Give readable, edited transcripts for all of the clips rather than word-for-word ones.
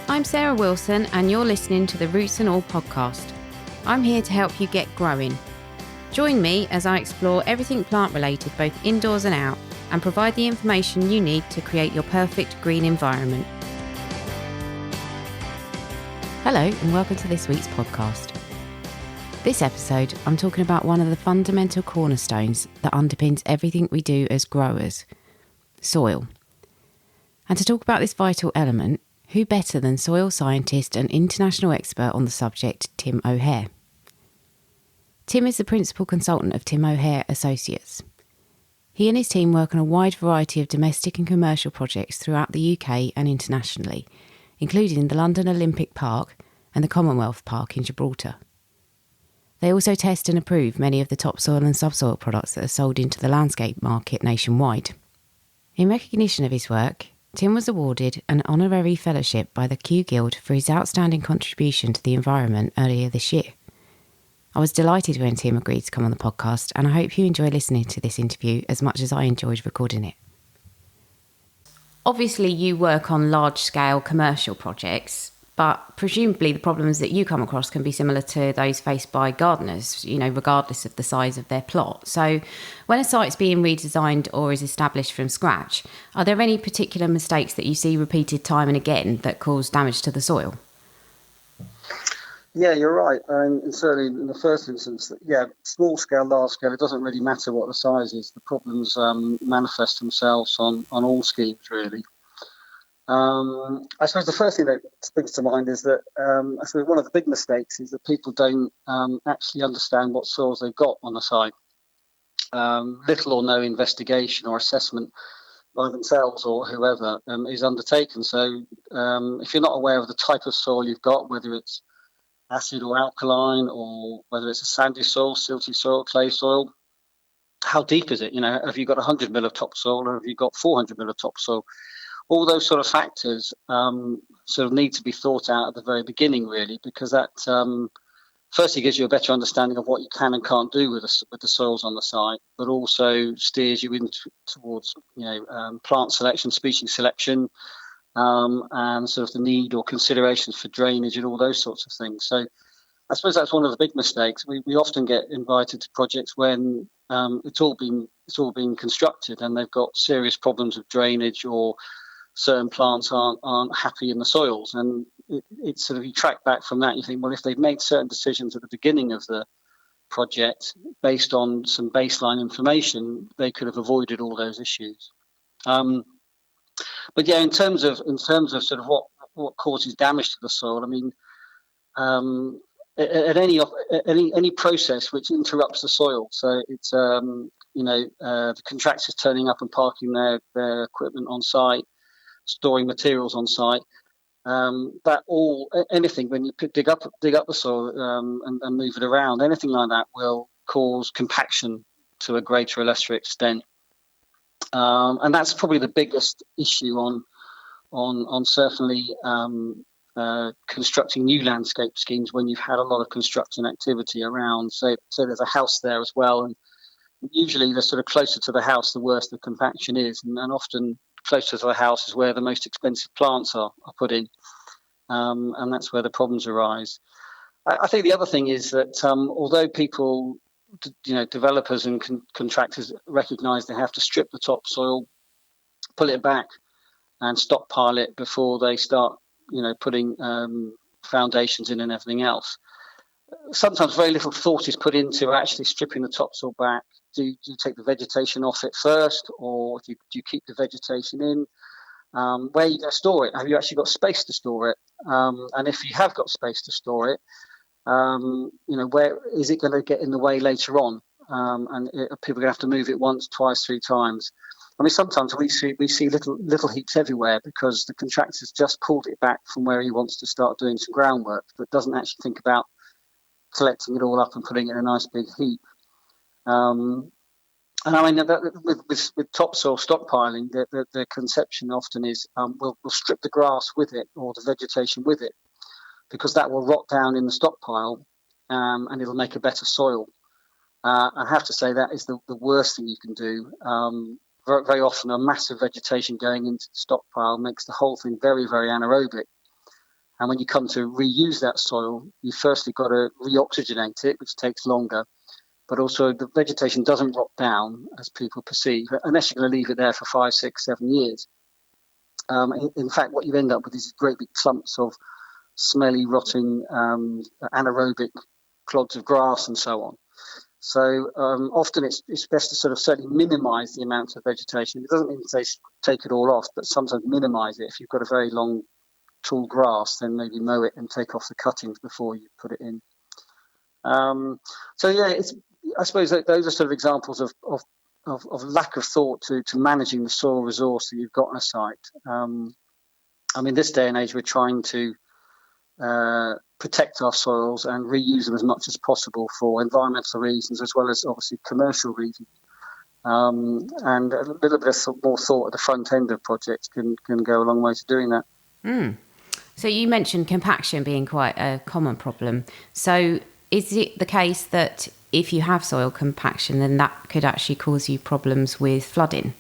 I'm Sarah Wilson and you're listening to the Roots and All podcast. I'm here to help you get growing. Join me as I explore everything plant related both indoors and out and provide the information you need to create your perfect green environment. Hello and welcome to this week's podcast. This episode I'm talking about one of the fundamental cornerstones that underpins everything we do as growers, soil. And to talk about this vital element, who better than soil scientist and international expert on the subject, Tim O'Hare. Tim is the principal consultant of Tim O'Hare Associates. He and his team work on a wide variety of domestic and commercial projects throughout the UK and internationally, including the London Olympic Park and the Commonwealth Park in Gibraltar. They also test and approve many of the topsoil and subsoil products that are sold into the landscape market nationwide. In recognition of his work, Tim was awarded an honorary fellowship by the Kew Guild for his outstanding contribution to the environment earlier this year. I was delighted when Tim agreed to come on the podcast, and I hope you enjoy listening to this interview as much as I enjoyed recording it. Obviously, you work on large-scale commercial projects, but presumably the problems that you come across can be similar to those faced by gardeners, regardless of the size of their plot. So when a site's being redesigned or is established from scratch, are there any particular mistakes that you see repeated time and again that cause damage to the soil? Yeah, you're right. And certainly in the first instance, small scale, large scale, it doesn't really matter what the size is. The problems manifest themselves on all schemes, really. I suppose the first thing that springs to mind is that I suppose one of the big mistakes is that people don't actually understand what soils they've got on the site. Little or no investigation or assessment by themselves or whoever is undertaken. So if you're not aware of the type of soil you've got, whether it's acid or alkaline, or whether it's a sandy soil, silty soil, clay soil, how deep is it? Have you got 100 mil of topsoil or have you got 400 mil of topsoil? All those sort of factors sort of need to be thought out at the very beginning, really, because that firstly gives you a better understanding of what you can and can't do with the soils on the site, but also steers you towards plant selection, species selection, and sort of the need or considerations for drainage and all those sorts of things. So I suppose that's one of the big mistakes. We often get invited to projects when it's all been constructed and they've got serious problems of drainage or certain plants aren't happy in the soils, and it's sort of, you track back from that, you think, well, if they've made certain decisions at the beginning of the project based on some baseline information, they could have avoided all those issues. But yeah, in terms of sort of what causes damage to the soil, I mean, at any process which interrupts the soil, so it's the contractors turning up and parking their equipment on site, storing materials on site, anything when you dig up the soil and move it around, anything like that will cause compaction to a greater or lesser extent, and that's probably the biggest issue on certainly constructing new landscape schemes when you've had a lot of construction activity around. So there's a house there as well, and usually the sort of closer to the house, the worse the compaction is, and often closer to the house is where the most expensive plants are put in, and that's where the problems arise. I think the other thing is that although people, developers and contractors recognise they have to strip the topsoil, pull it back, and stockpile it before they start, putting foundations in and everything else, sometimes very little thought is put into actually stripping the topsoil back. Do you take the vegetation off it first, or do you keep the vegetation in? Where are you going to store it? Have you actually got space to store it? And if you have got space to store it, where is it going to get in the way later on? People are going to have to move it once, twice, three times. I mean, sometimes we see little heaps everywhere because the contractor's just pulled it back from where he wants to start doing some groundwork, but doesn't actually think about collecting it all up and putting it in a nice big heap. And I mean, with topsoil stockpiling, the conception often is we'll strip the grass with it or the vegetation with it, because that will rot down in the stockpile and it'll make a better soil. I have to say that is the worst thing you can do. Very, very often a massive vegetation going into the stockpile makes the whole thing very, very anaerobic. And when you come to reuse that soil, you firstly got to reoxygenate it, which takes longer. But also the vegetation doesn't rot down as people perceive, unless you're going to leave it there for 5, 6, 7 years. In fact, what you end up with is great big clumps of smelly, rotting, anaerobic clods of grass and so on. So often it's best to sort of certainly minimise the amount of vegetation. It doesn't mean to say take it all off, but sometimes minimise it. If you've got a very long, tall grass, then maybe mow it and take off the cuttings before you put it in. So yeah, I suppose those are sort of examples of lack of thought to managing the soil resource that you've got on a site. I mean, this day and age, we're trying to protect our soils and reuse them as much as possible for environmental reasons as well as obviously commercial reasons. And a little bit of more thought at the front end of projects can go a long way to doing that. So you mentioned compaction being quite a common problem. So is it the case that if you have soil compaction, then that could actually cause you problems with flooding?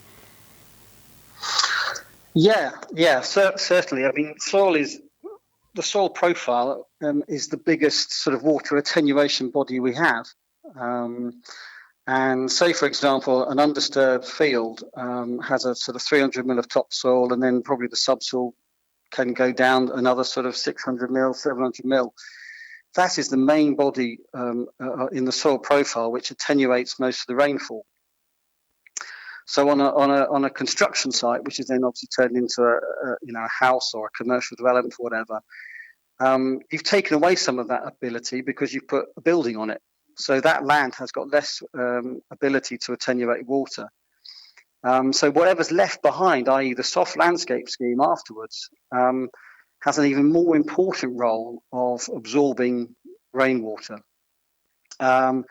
Yeah, certainly. I mean, the soil profile is the biggest sort of water attenuation body we have. And say, for example, an undisturbed field has a sort of 300 mil of topsoil, and then probably the subsoil can go down another sort of 600 mil, 700 mil. That is the main body in the soil profile which attenuates most of the rainfall. So on a construction site, which is then obviously turned into a house or a commercial development or whatever, you've taken away some of that ability because you've put a building on it. So that land has got less ability to attenuate water. So whatever's left behind, i.e. the soft landscape scheme afterwards, has an even more important role of absorbing rainwater. And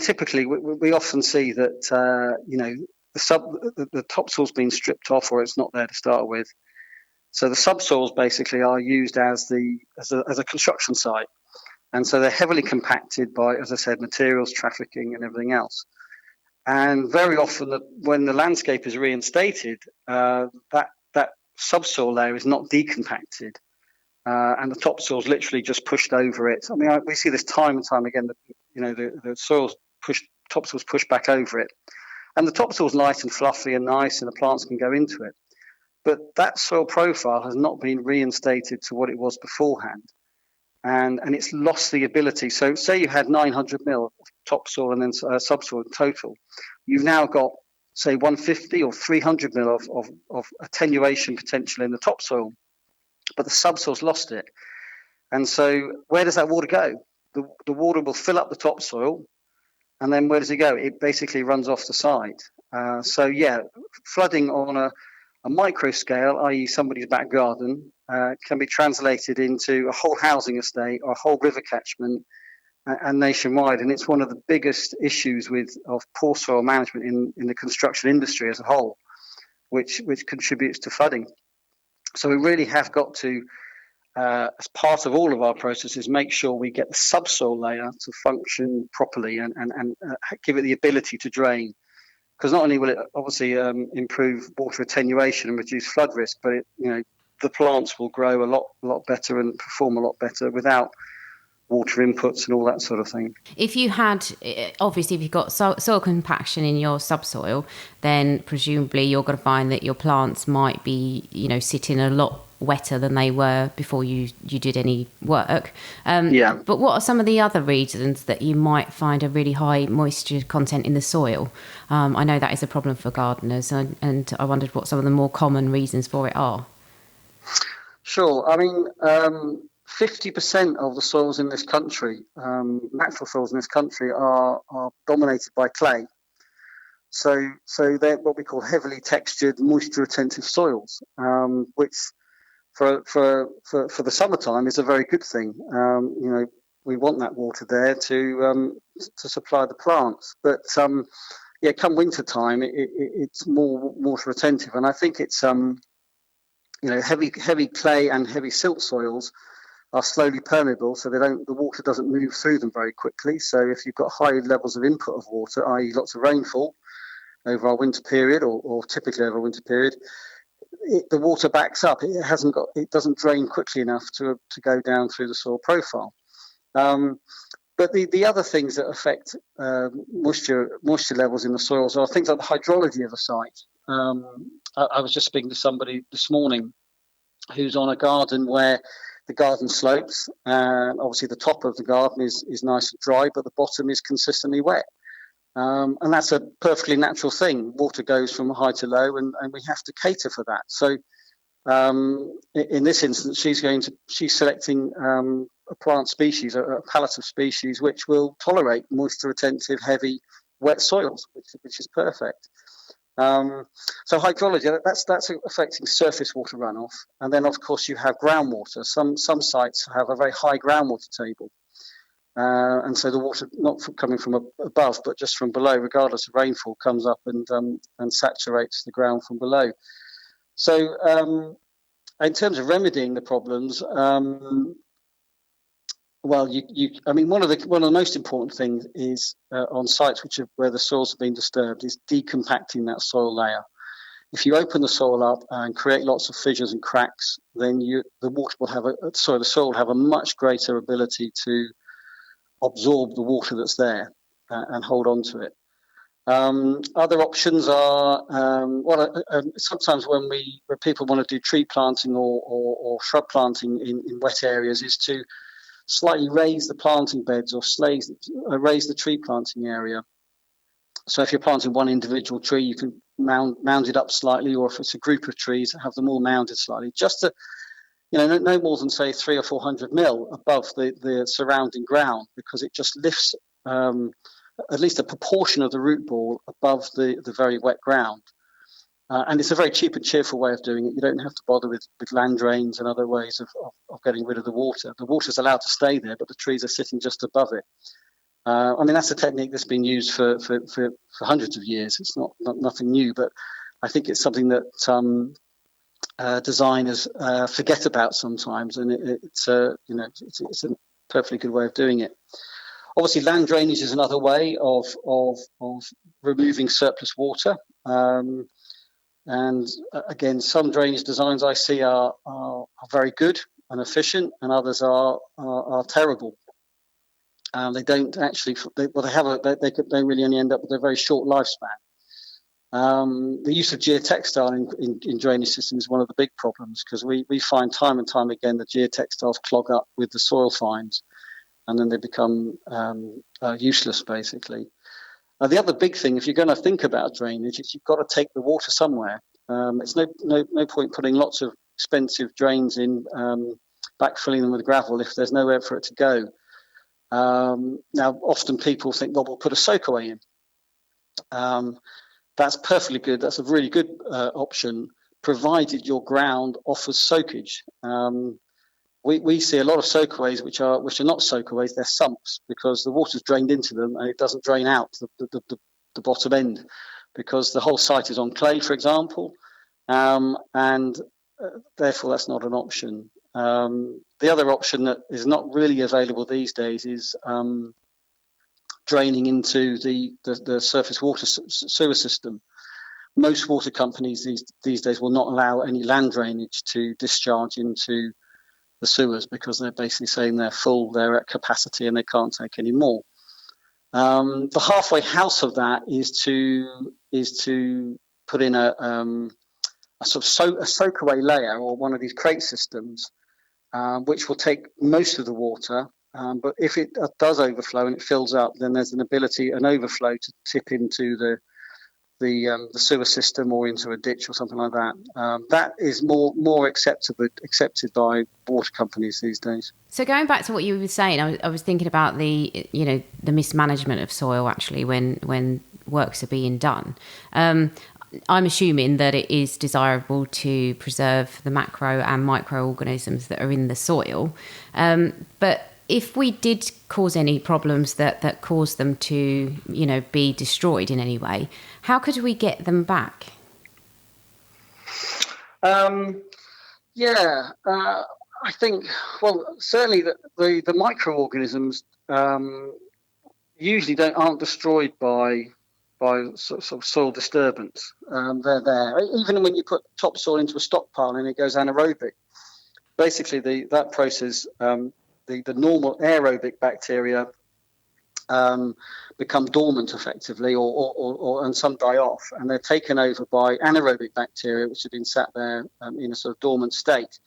typically, we often see that the topsoil's been stripped off, or it's not there to start with. So the subsoils basically are used as a construction site, and so they're heavily compacted by, as I said, materials trafficking and everything else. And very often, when the landscape is reinstated, that subsoil layer is not decompacted, and the topsoil's literally just pushed over it. I mean, we see this time and time again. The topsoil's pushed back over it, and the topsoil's light and fluffy and nice, and the plants can go into it. But that soil profile has not been reinstated to what it was beforehand, and it's lost the ability. So, say you had 900 mil of topsoil and then subsoil in total, you've now got, say, 150 or 300 mil of attenuation potential in the topsoil, but the subsoil's lost it. And so where does that water go? The water will fill up the topsoil, and then where does it go? It basically runs off the site. So yeah, flooding on a micro scale, i.e. somebody's back garden, can be translated into a whole housing estate or a whole river catchment and nationwide. And it's one of the biggest issues of poor soil management in the construction industry as a whole, which contributes to flooding. So we really have got to, as part of all of our processes, make sure we get the subsoil layer to function properly and give it the ability to drain. Because not only will it obviously improve water attenuation and reduce flood risk, but the plants will grow a lot better and perform a lot better without water inputs and all that sort of thing. If you've got soil compaction in your subsoil, then presumably you're going to find that your plants might be, sitting a lot wetter than they were before you did any work. But what are some of the other reasons that you might find a really high moisture content in the soil? I know that is a problem for gardeners, and I wondered what some of the more common reasons for it are. Sure. I mean, 50% of the soils in this country, natural soils in this country, are dominated by clay. So they're what we call heavily textured, moisture retentive soils, which for the summertime is a very good thing. We want that water there to supply the plants. But come winter time, it's more water retentive, and I think it's heavy clay and heavy silt soils are slowly permeable, so the water doesn't move through them very quickly. So if you've got high levels of input of water, i.e. lots of rainfall over our winter period, or typically over a winter period, the water backs up. It doesn't drain quickly enough to go down through the soil profile. But the other things that affect moisture levels in the soils are things like the hydrology of the site. I was just speaking to somebody this morning who's on a garden where the garden slopes, and obviously the top of the garden is nice and dry, but the bottom is consistently wet. And that's a perfectly natural thing. Water goes from high to low, and we have to cater for that. So in this instance, she's selecting a plant species, a palette of species, which will tolerate moisture-retentive, heavy, wet soils, which is perfect. So hydrology, that's affecting surface water runoff, and then of course you have groundwater. Some sites have a very high groundwater table, and so the water not coming from above, but just from below, regardless of rainfall, comes up and saturates the ground from below. So in terms of remedying the problems, well, one of the most important things is on sites where the soils have been disturbed is decompacting that soil layer. If you open the soil up and create lots of fissures and cracks, then the soil will have a much greater ability to absorb the water that's there and hold on to it. Other options are sometimes when people want to do tree planting or shrub planting in wet areas, is to slightly raise the planting beds or raise the tree planting area. So if you're planting one individual tree, you can mound it up slightly, or if it's a group of trees, have them all mounded slightly, just to, no more than say 300 or 400 mil above the surrounding ground, because it just lifts at least a proportion of the root ball above the very wet ground. And it's a very cheap and cheerful way of doing it. You don't have to bother with land drains and other ways of getting rid of the water. The water's allowed to stay there, but the trees are sitting just above it. That's a technique that's been used for hundreds of years. It's nothing new, but I think it's something that designers forget about sometimes, and it's a perfectly good way of doing it. Obviously, land drainage is another way of removing surplus water. And again, some drainage designs I see are very good and efficient, and others are terrible. They don't actually. They really only end up with a very short lifespan. The use of geotextile in drainage systems is one of the big problems, because we find time and time again the geotextiles clog up with the soil fines, and then they become useless, basically. The other big thing, if you're going to think about drainage, is you've got to take the water somewhere. It's no point putting lots of expensive drains in, backfilling them with gravel if there's nowhere for it to go. Now, often people think, well, we'll put a soakaway in. That's perfectly good. That's a really good option, provided your ground offers soakage. We see a lot of soakaways which are not soakaways, they're sumps, because the water's drained into them and it doesn't drain out the bottom end, because the whole site is on clay, for example, and therefore that's not an option. The other option that is not really available these days is draining into the surface water sewer system. Most water companies these days will not allow any land drainage to discharge into the sewers, because they're basically saying they're full, they're at capacity, and they can't take any more. The halfway house of that is to put in a soakaway layer, or one of these crate systems, which will take most of the water. But if it does overflow and it fills up, then there's an overflow to tip into the sewer system or into a ditch or something like that. That is more accepted by water companies these days. So going back to what you were saying, I was thinking about the mismanagement of soil actually when works are being done. I'm assuming that it is desirable to preserve the macro and microorganisms that are in the soil, but if we did cause any problems that caused them to, be destroyed in any way, how could we get them back? I think, certainly the microorganisms usually aren't destroyed by sort of soil disturbance. They're there. Even when you put topsoil into a stockpile and it goes anaerobic, basically that process, the normal aerobic bacteria become dormant effectively, and some die off, and they're taken over by anaerobic bacteria, which have been sat there in a sort of dormant state.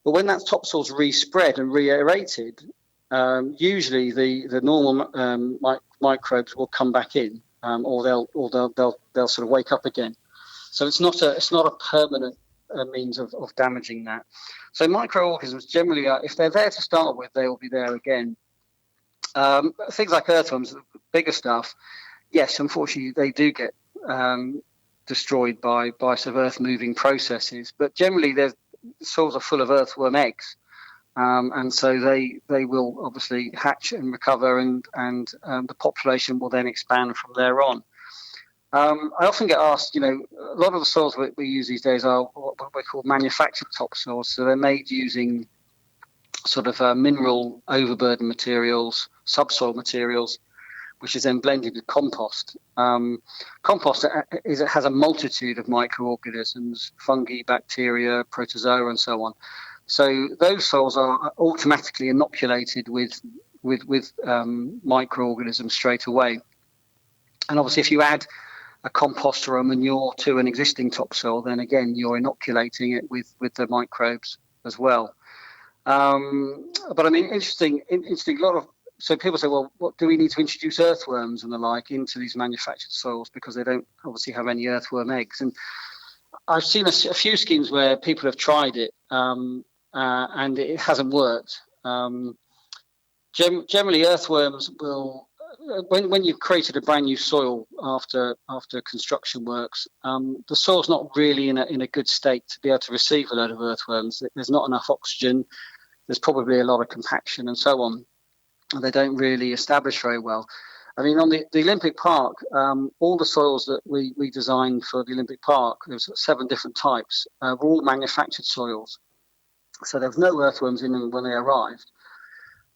But when that topsoil's re-spread and re-aerated, usually the normal microbes will come back in, or they'll sort of wake up again. So it's not a permanent means of damaging that. So microorganisms generally, if they're there to start with, they will be there again. Things like earthworms, bigger stuff, yes, unfortunately they do get destroyed by sort of earth moving processes. But generally, soils are full of earthworm eggs, and so they will obviously hatch and recover, and the population will then expand from there on. I often get asked, a lot of the soils we use these days are what we call manufactured topsoils. So they're made using sort of mineral overburden materials, subsoil materials, which is then blended with compost. Compost has a multitude of microorganisms, fungi, bacteria, protozoa, and so on. So those soils are automatically inoculated with microorganisms straight away. And obviously, if you add a compost or a manure to an existing topsoil, then again you're inoculating it with the microbes as well. But I mean, interesting. So people say, well, what do we need to introduce earthworms and the like into these manufactured soils, because they don't obviously have any earthworm eggs? And I've seen a few schemes where people have tried it, and it hasn't worked. Generally, earthworms will, when you've created a brand new soil after construction works, the soil's not really in a good state to be able to receive a load of earthworms. There's not enough oxygen. There's probably a lot of compaction and so on. And they don't really establish very well. I mean, on the Olympic Park, all the soils that we designed for the Olympic Park, there's 7 different types, were all manufactured soils. So there was no earthworms in them when they arrived.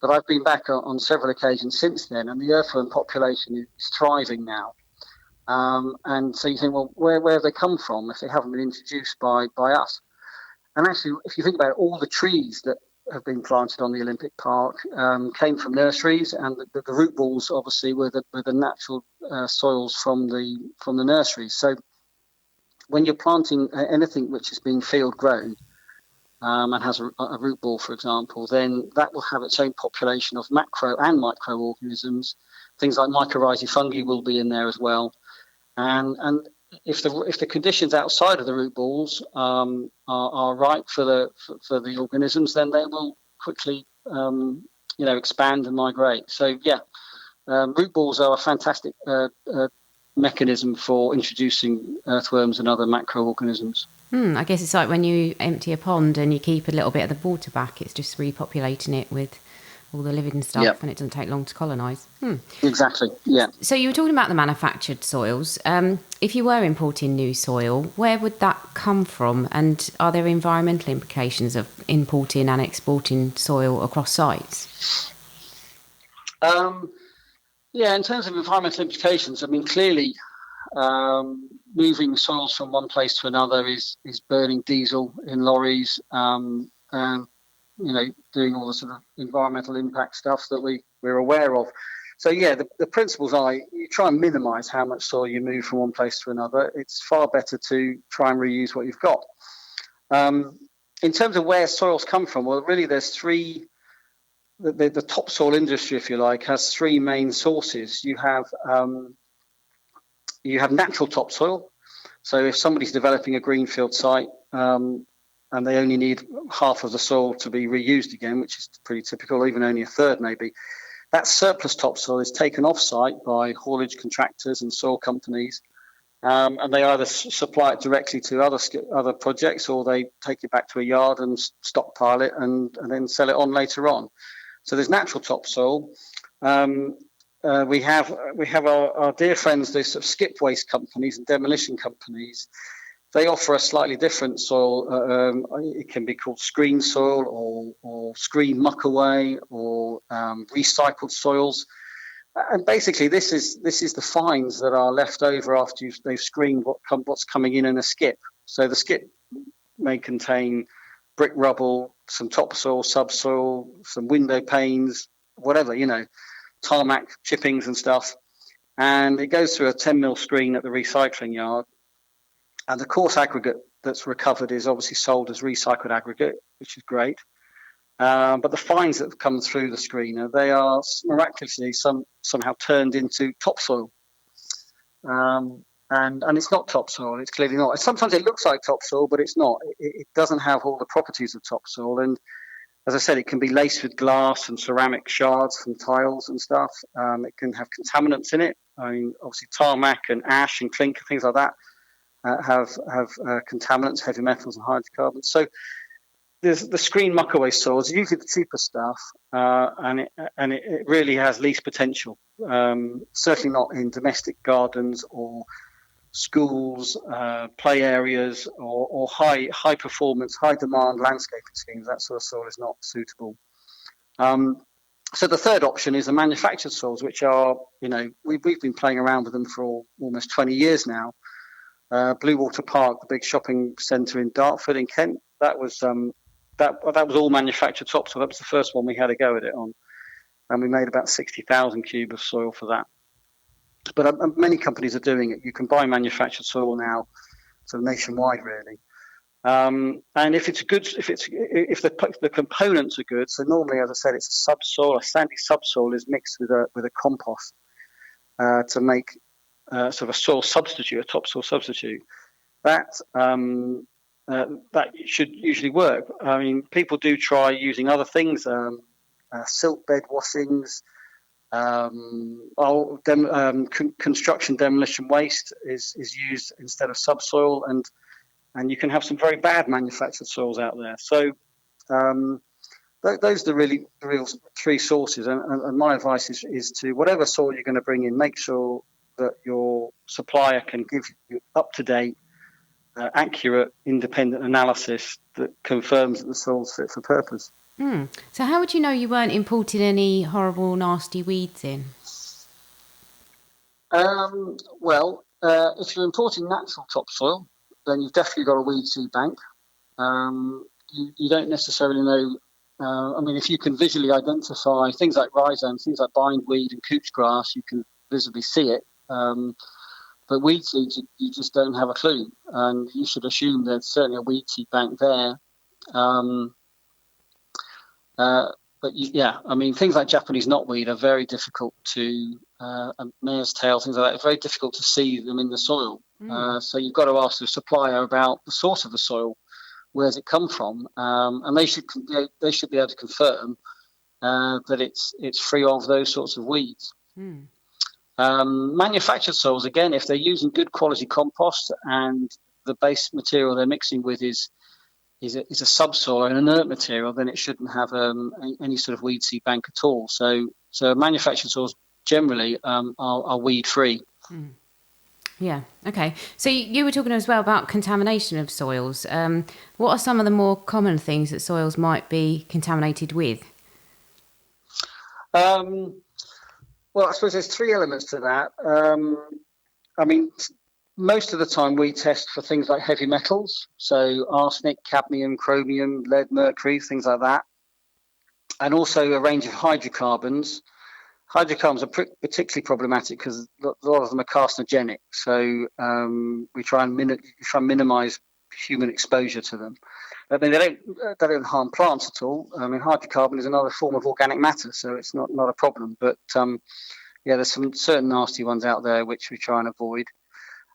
But I've been back on several occasions since then, and the earthworm population is thriving now. And so you think, well, where have they come from if they haven't been introduced by us? And actually, if you think about it, all the trees that have been planted on the Olympic Park came from nurseries, and the root balls obviously were the natural soils from the nurseries. So when you're planting anything which is being field grown and has a root ball, for example, then that will have its own population of macro and microorganisms. Things like mycorrhizae fungi will be in there as well, and if the conditions outside of the root balls are right for the organisms, then they will quickly expand and migrate. So root balls are a fantastic mechanism for introducing earthworms and other macroorganisms. I guess it's like when you empty a pond and you keep a little bit of the water back, it's just repopulating it with all the living stuff, and it doesn't take long to colonise. Exactly, yeah. So you were talking about the manufactured soils. If you were importing new soil, where would that come from? And are there environmental implications of importing and exporting soil across sites? In terms of environmental implications, I mean, clearly moving soils from one place to another is burning diesel in lorries, and doing all the sort of environmental impact stuff that we're aware of. So the principles are you try and minimise how much soil you move from one place to another. It's far better to try and reuse what you've got. In terms of where soils come from, well, really there's 3. The topsoil industry, if you like, has 3 main sources. You have natural topsoil. So if somebody's developing a greenfield site, and they only need half of the soil to be reused again, which is pretty typical, or even only a third maybe, that surplus topsoil is taken off-site by haulage contractors and soil companies, and they either supply it directly to other projects, or they take it back to a yard and stockpile it and then sell it on later on. So there's natural topsoil. We have our dear friends, the sort of skip waste companies and demolition companies. They offer a slightly different soil. It can be called screen soil or screen muck away or recycled soils. And basically, this is the fines that are left over after they've screened what's coming in a skip. So the skip may contain brick rubble, some topsoil, subsoil, some window panes, whatever, tarmac chippings and stuff. And it goes through a 10mm screen at the recycling yard. And the coarse aggregate that's recovered is obviously sold as recycled aggregate, which is great. But the fines that have come through the screener, they are miraculously somehow turned into topsoil. And it's not topsoil. It's clearly not. Sometimes it looks like topsoil, but it's not. It doesn't have all the properties of topsoil. And as I said, it can be laced with glass and ceramic shards from tiles and stuff. It can have contaminants in it. I mean, obviously tarmac and ash and clinker, things like that, have contaminants, heavy metals and hydrocarbons. So there's the screen muckaway soils, usually the cheaper stuff, and it really has least potential. Certainly not in domestic gardens or schools, play areas, or high performance, high demand landscaping schemes. That sort of soil is not suitable. So the third option is the manufactured soils, which are, we've been playing around with them for almost 20 years now. Blue Water Park, the big shopping centre in Dartford in Kent, that was all manufactured topsoil. That was the first one we had a go at it on, and we made about 60,000 cube of soil for that. But many companies are doing it. You can buy manufactured soil now, so nationwide really. And if the components are good, so normally, as I said, it's a subsoil. A sandy subsoil is mixed with a compost to make sort of a soil substitute, a topsoil substitute. That should usually work. I mean, people do try using other things, silt bed washings. Construction demolition waste is used instead of subsoil, and you can have some very bad manufactured soils out there. So those are the real three sources. And my advice is to, whatever soil you're going to bring in, make sure that your supplier can give you up-to-date, accurate, independent analysis that confirms that the soil's fit for purpose. So how would you know you weren't importing any horrible, nasty weeds in? If you're importing natural topsoil, then you've definitely got a weed seed bank. You don't necessarily know. If you can visually identify things like rhizomes, things like bindweed and couch grass, you can visibly see it. But weed seeds, you just don't have a clue. And you should assume there's certainly a weed seed bank there. Things like Japanese knotweed are very difficult to, mare's tail, things like that, it's very difficult to see them in the soil. So you've got to ask the supplier about the source of the soil, where's it come from, and they should be able to confirm that it's free of those sorts of weeds. Manufactured soils, again, if they're using good quality compost and the base material they're mixing with is a subsoil or an inert material, then it shouldn't have any sort of weed seed bank at all. So manufactured soils generally are weed free. Yeah. Okay. So you were talking as well about contamination of soils. What are some of the more common things that soils might be contaminated with? Well, I suppose there's three elements to that. Most of the time we test for things like heavy metals, so arsenic, cadmium, chromium, lead, mercury, things like that, and also a range of hydrocarbons. Hydrocarbons are particularly problematic because a lot of them are carcinogenic, so we try and minimise human exposure to them. I mean, they don't harm plants at all. I mean, hydrocarbon is another form of organic matter, so it's not a problem. But there's some certain nasty ones out there which we try and avoid.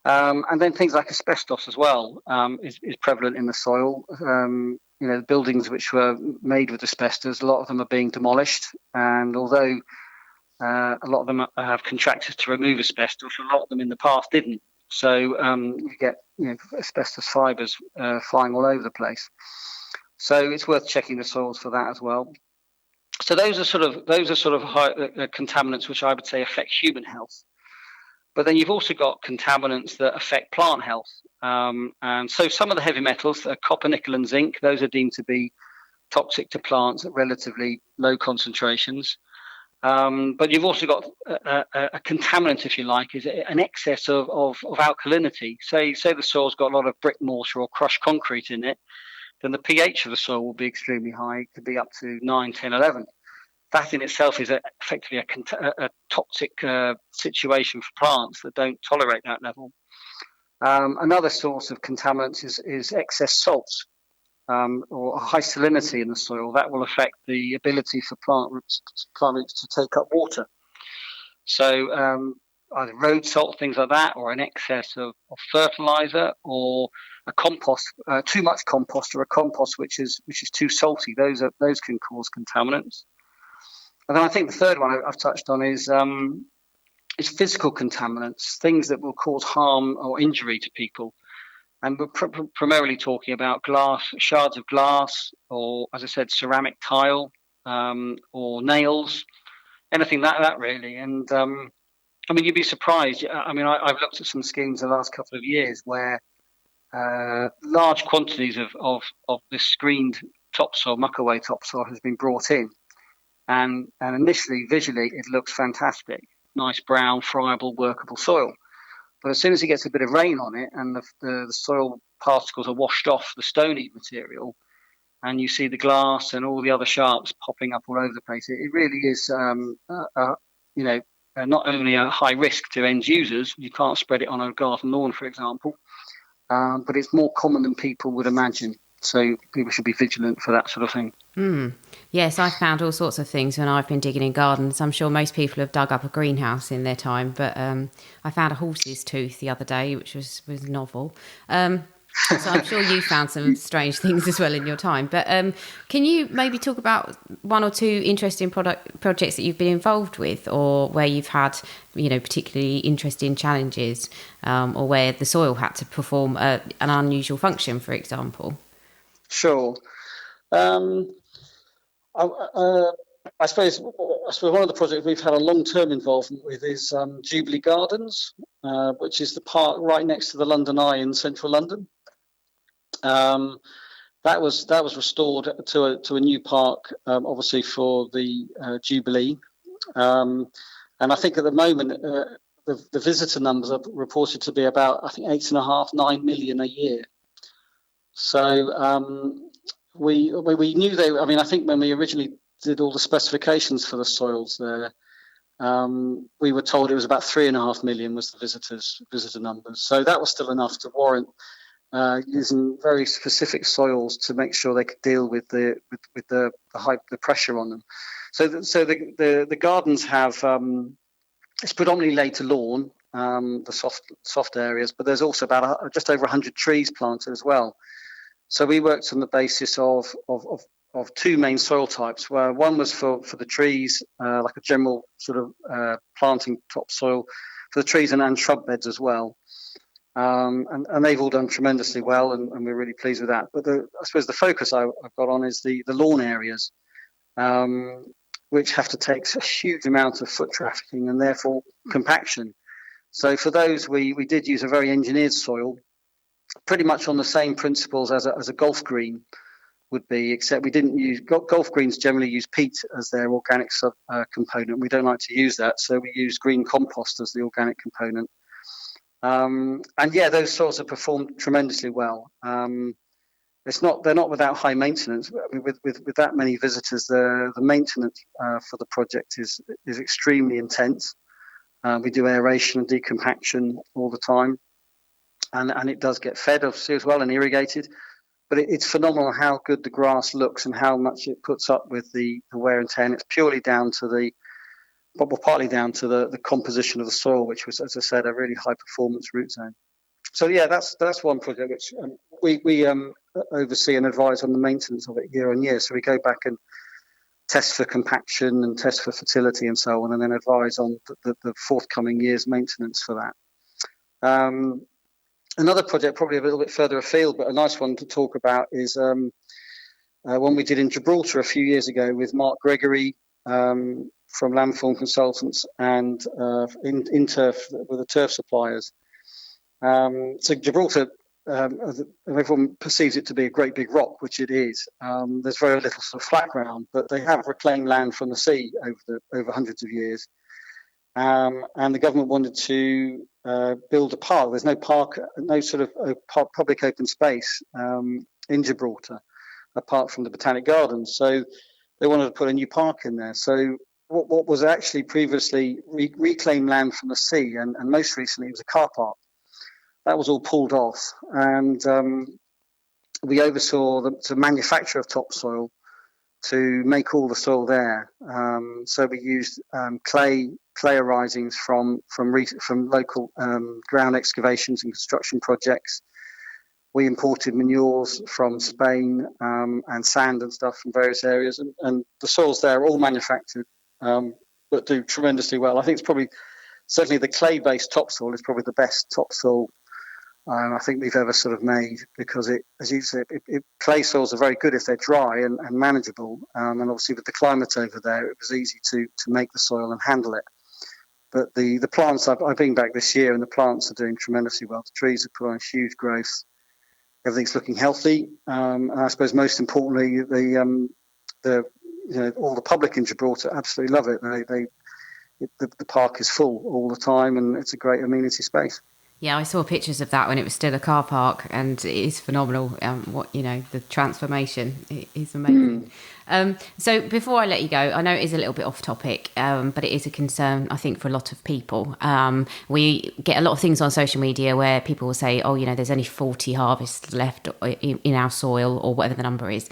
And then things like asbestos as well is prevalent in the soil. The buildings which were made with asbestos, a lot of them are being demolished, and although a lot of them have contractors to remove asbestos, a lot of them in the past didn't. So you get asbestos fibres flying all over the place. So it's worth checking the soils for that as well. So those are sort of high, contaminants which I would say affect human health. But then you've also got contaminants that affect plant health. And so some of the heavy metals, copper, nickel and zinc, those are deemed to be toxic to plants at relatively low concentrations. But you've also got a contaminant, if you like, is an excess of alkalinity. Say the soil's got a lot of brick mortar or crushed concrete in it, then the pH of the soil will be extremely high. It could be up to 9, 10, 11. That in itself is effectively a toxic situation for plants that don't tolerate that level. Another source of contaminants is excess salts or high salinity in the soil. That will affect the ability for plant roots to take up water. So either road salt, things like that, or an excess of fertilizer, or a compost, too much compost, or a compost which is too salty. Those can cause contaminants. And then I think the third one I've touched on is physical contaminants, things that will cause harm or injury to people. And we're primarily talking about glass, shards of glass, or, as I said, ceramic tile, or nails, anything that really. And I mean, you'd be surprised. I mean, I've looked at some schemes the last couple of years where large quantities of this screened topsoil, muck-away topsoil, has been brought in. And initially, visually, it looks fantastic. Nice brown, friable, workable soil. But as soon as it gets a bit of rain on it and the soil particles are washed off the stony material, and you see the glass and all the other sharps popping up all over the place, it really is, not only a high risk to end users. You can't spread it on a garden lawn, for example, but it's more common than people would imagine. So people should be vigilant for that sort of thing. Yes, I've found all sorts of things when I've been digging in gardens. I'm sure most people have dug up a greenhouse in their time, but I found a horse's tooth the other day, which was novel. So I'm sure you found some strange things as well in your time. But can you maybe talk about one or two interesting projects that you've been involved with, or where you've had, particularly interesting challenges, or where the soil had to perform an unusual function, for example? Sure. I suppose one of the projects we've had a long-term involvement with is Jubilee Gardens, which is the park right next to the London Eye in central London. That was restored to a new park, obviously for the Jubilee, and I think at the moment the visitor numbers are reported to be about, I think, 8.5, 9 million a year. So we knew they. I mean, I think when we originally did all the specifications for the soils there, we were told it was about 3.5 million was the visitor numbers. So that was still enough to warrant using very specific soils to make sure they could deal with the pressure on them. So the gardens have it's predominantly laid to lawn, the soft areas, but there's also about just over 100 trees planted as well. So we worked on the basis of two main soil types, where one was for the trees, like a general sort of planting topsoil for the trees and shrub beds as well. And they've all done tremendously well, and we're really pleased with that. But I suppose the focus I've got on is the lawn areas, which have to take a huge amount of foot trafficking and therefore compaction. So for those, we did use a very engineered soil, pretty much on the same principles as a golf green would be, except we didn't use golf greens. Generally use peat as their organic component. We don't like to use that, so we use green compost as the organic component. And yeah, those soils have performed tremendously well. They're not without high maintenance. I mean, with that many visitors, the maintenance for the project is extremely intense. We do aeration and decompaction all the time, and it does get fed obviously as well and irrigated. But it's phenomenal how good the grass looks and how much it puts up with the wear and tear. And it's purely down to partly down to the composition of the soil, which was, as I said, a really high performance root zone. So yeah, that's one project which we oversee and advise on the maintenance of it year on year. So we go back and test for compaction and test for fertility and so on, and then advise on the forthcoming year's maintenance for that. Another project, probably a little bit further afield, but a nice one to talk about, is one we did in Gibraltar a few years ago with Mark Gregory from Landform Consultants and in turf with the turf suppliers. So Gibraltar everyone perceives it to be a great big rock, which it is. There's very little sort of flat ground, but they have reclaimed land from the sea over hundreds of years. And the government wanted to build a park. There's no park, no sort of public open space in Gibraltar, apart from the Botanic Gardens. So they wanted to put a new park in there. So what was actually previously reclaimed land from the sea, and most recently it was a car park, that was all pulled off. And we oversaw the manufacture of topsoil to make all the soil there. So we used clay arisings from local ground excavations and construction projects. We imported manures from Spain and sand and stuff from various areas, and the soils there are all manufactured, but do tremendously well. I think it's probably, certainly the clay-based topsoil is probably the best topsoil I think we've ever sort of made, because it, as you said, clay soils are very good if they're dry and manageable, and obviously with the climate over there, it was easy to make the soil and handle it. But the plants, I've been back this year, and the plants are doing tremendously well. The trees have put on huge growth. Everything's looking healthy, and I suppose most importantly, all the public in Gibraltar absolutely love it. The park is full all the time, and it's a great amenity space. Yeah, I saw pictures of that when it was still a car park, and it is phenomenal. The transformation is amazing. So before I let you go, I know it is a little bit off topic, but it is a concern, I think, for a lot of people. We get a lot of things on social media where people will say, there's only 40 harvests left in our soil, or whatever the number is.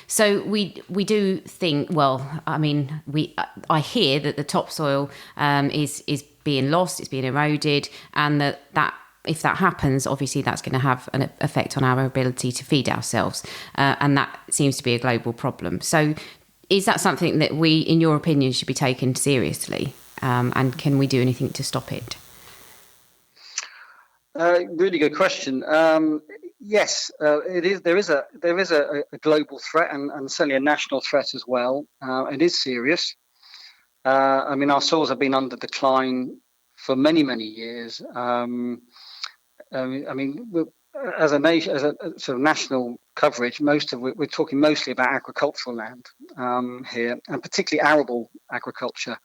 So we do think, I hear that the topsoil is being lost, it's being eroded, and that if that happens, obviously that's going to have an effect on our ability to feed ourselves, and that seems to be a global problem. So is that something that we, in your opinion, should be taken seriously, and can we do anything to stop it? Really good question. Yes, it is. There is a global threat, and certainly a national threat as well. It is serious. Our soils have been under decline for many, many years. As a nation, as a sort of national coverage, we're talking mostly about agricultural land here, and particularly arable agriculture,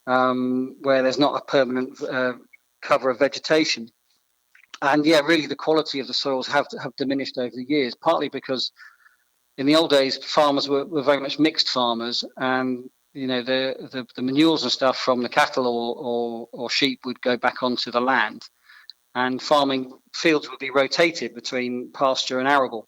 where there's not a permanent cover of vegetation. And really the quality of the soils have diminished over the years, partly because in the old days farmers were very much mixed farmers, and the manures and stuff from the cattle or sheep would go back onto the land, and farming fields would be rotated between pasture and arable.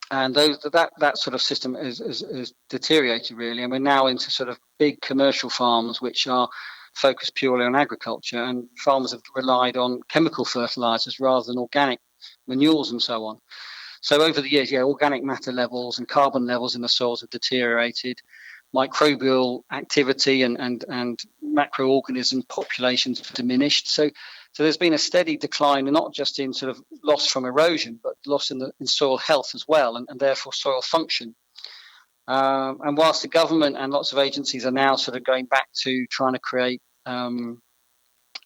And that sort of system is deteriorated really, and we're now into sort of big commercial farms which are focused purely on agriculture, and farmers have relied on chemical fertilizers rather than organic manures and so on. So over the years, organic matter levels and carbon levels in the soils have deteriorated. Microbial activity and macroorganism populations have diminished. So there's been a steady decline, not just in sort of loss from erosion, but loss in soil health as well, and therefore soil function. And whilst the government and lots of agencies are now sort of going back to trying to create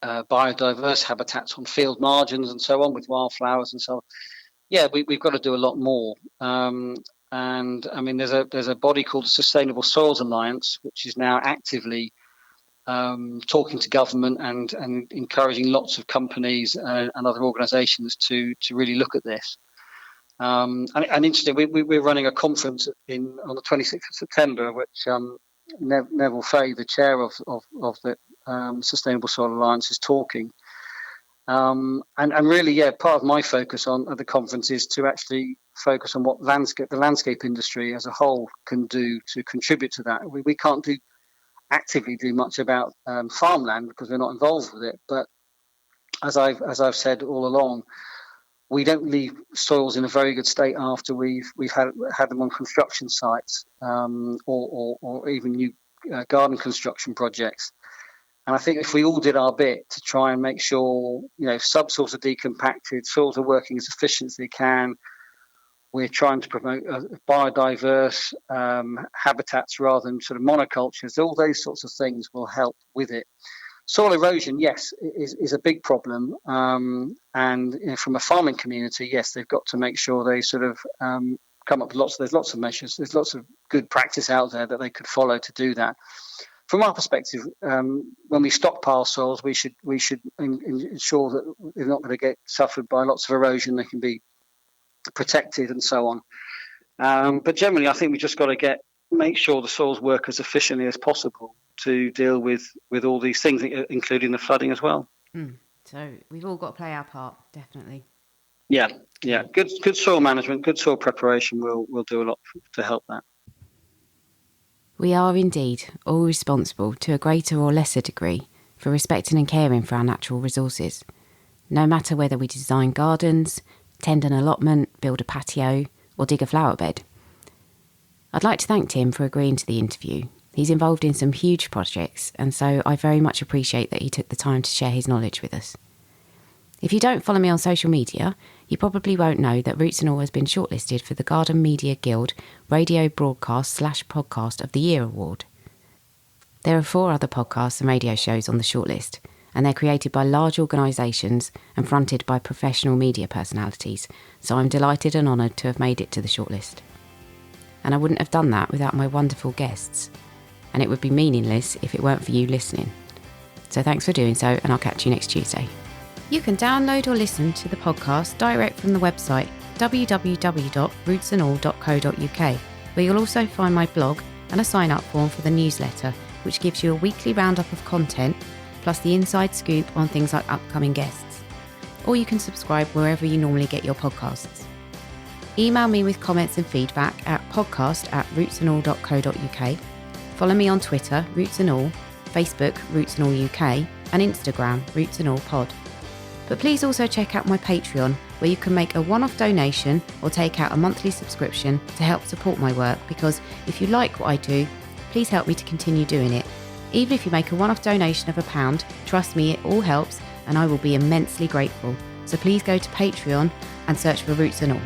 biodiverse habitats on field margins and so on with wildflowers and so on, we've got to do a lot more. And there's a body called the Sustainable Soils Alliance, which is now actively talking to government and encouraging lots of companies and other organisations to really look at this. And interestingly, we're running a conference on the 26th of September, which Neville Fay, the chair of the Sustainable Soil Alliance, is talking. And really, part of my focus at the conference is to actually focus on what the landscape industry as a whole can do to contribute to that. We can't actively do much about farmland because we're not involved with it. But as I've said all along, we don't leave soils in a very good state after we've had them on construction sites or even new garden construction projects. And I think if we all did our bit to try and make sure, subsoils are decompacted, soils are working as efficient as they can, we're trying to promote biodiverse habitats rather than sort of monocultures, all those sorts of things will help with it. Soil erosion, yes, is a big problem. And from a farming community, yes, they've got to make sure they sort of come up with there's lots of measures. There's lots of good practice out there that they could follow to do that. From our perspective, when we stockpile soils, we should ensure that they're not going to get suffered by lots of erosion. They can be protected and so on. But generally, I think we just got to make sure the soils work as efficiently as possible to deal with all these things, including the flooding as well. So we've all got to play our part, definitely. Yeah. Good soil management, good soil preparation will do a lot to help that. We are indeed all responsible to a greater or lesser degree for respecting and caring for our natural resources, no matter whether we design gardens, tend an allotment, build a patio, or dig a flower bed. I'd like to thank Tim for agreeing to the interview. He's involved in some huge projects, and so I very much appreciate that he took the time to share his knowledge with us. If you don't follow me on social media, you probably won't know that Roots and All has been shortlisted for the Garden Media Guild Radio Broadcast/Podcast of the Year award. There are 4 other podcasts and radio shows on the shortlist, and they're created by large organisations and fronted by professional media personalities, so I'm delighted and honoured to have made it to the shortlist. And I wouldn't have done that without my wonderful guests, and it would be meaningless if it weren't for you listening. So thanks for doing so, and I'll catch you next Tuesday. You can download or listen to the podcast direct from the website www.rootsandall.co.uk, where you'll also find my blog and a sign-up form for the newsletter, which gives you a weekly roundup of content, plus the inside scoop on things like upcoming guests. Or you can subscribe wherever you normally get your podcasts. Email me with comments and feedback at podcast@rootsandall.co.uk. Follow me on Twitter, Roots and All, Facebook, Roots and All UK, and Instagram, Roots and All Pod. But please also check out my Patreon, where you can make a one-off donation or take out a monthly subscription to help support my work, because if you like what I do, please help me to continue doing it. Even if you make a one-off donation of £1, trust me, it all helps, and I will be immensely grateful. So please go to Patreon and search for Roots and All.